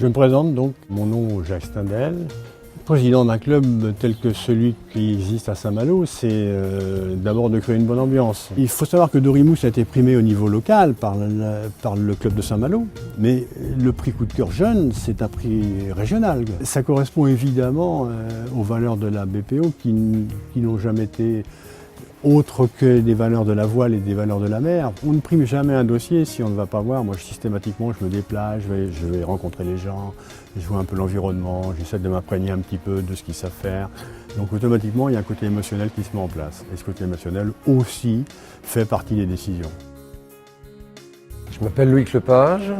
Je me présente donc, mon nom est Jacques Stendel. Président d'un club tel que celui qui existe à Saint-Malo, c'est d'abord de créer une bonne ambiance. Il faut savoir que Dorimousse a été primé au niveau local par le club de Saint-Malo, mais le prix coup de cœur jeune, c'est un prix régional. Ça correspond évidemment aux valeurs de la BPO qui n'ont jamais été autres que des valeurs de la voile et des valeurs de la mer. On ne prime jamais un dossier si on ne va pas voir. Moi, systématiquement, je me déplace, je vais rencontrer les gens, je vois un peu l'environnement, j'essaie de m'imprégner un petit peu de ce qu'ils savent faire. Donc automatiquement, il y a un côté émotionnel qui se met en place. Et ce côté émotionnel aussi fait partie des décisions. Je m'appelle Loïc Lepage,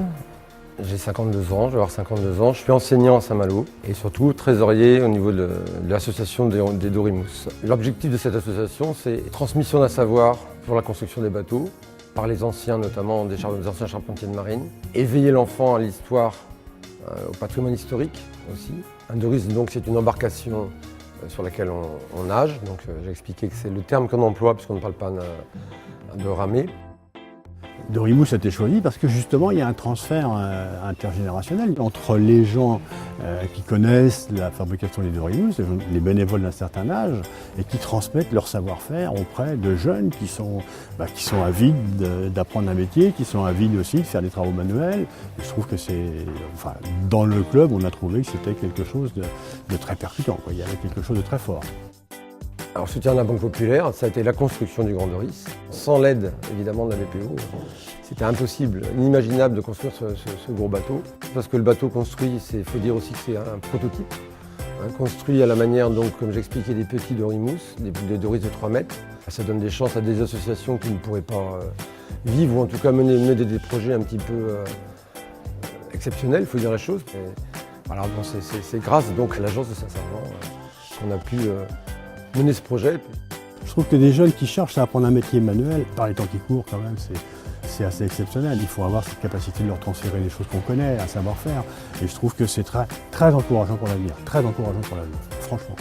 j'ai 52 ans, je vais avoir 52 ans, je suis enseignant à Saint-Malo et surtout trésorier au niveau de l'association des Dorimousse. L'objectif de cette association, c'est transmission d'un savoir sur la construction des bateaux, par les anciens notamment, des anciens charpentiers de marine, éveiller l'enfant à l'histoire, au patrimoine historique aussi. Un doris, donc, c'est une embarcation sur laquelle on nage, donc j'ai expliqué que c'est le terme qu'on emploie puisqu'on ne parle pas de ramer. Dorimousse a été choisi parce que justement il y a un transfert intergénérationnel entre les gens qui connaissent la fabrication des Dorimousse, les bénévoles d'un certain âge, et qui transmettent leur savoir-faire auprès de jeunes qui sont avides d'apprendre un métier, qui sont avides aussi de faire des travaux manuels. Et je trouve que dans le club, on a trouvé que c'était quelque chose de très percutant, quoi. Il y avait quelque chose de très fort. Alors, soutien de la Banque Populaire, ça a été la construction du Grand Doris. Sans l'aide, évidemment, de la BPO, c'était impossible, inimaginable de construire ce gros bateau. Parce que le bateau construit, il faut dire aussi que c'est un prototype. Construit à la manière, donc, comme j'expliquais, des petits Dorimousse, des Doris de 3 mètres. Ça donne des chances à des associations qui ne pourraient pas vivre, ou en tout cas mener des projets un petit peu exceptionnels, il faut dire la chose. Et voilà, bon, c'est grâce donc, à l'agence de Saint-Servant qu'on a pu mener ce projet. Je trouve que des jeunes qui cherchent à apprendre un métier manuel, par les temps qui courent quand même, c'est assez exceptionnel. Il faut avoir cette capacité de leur transférer des choses qu'on connaît, un savoir-faire. Et je trouve que c'est très, très encourageant pour l'avenir. Très encourageant pour l'avenir, franchement.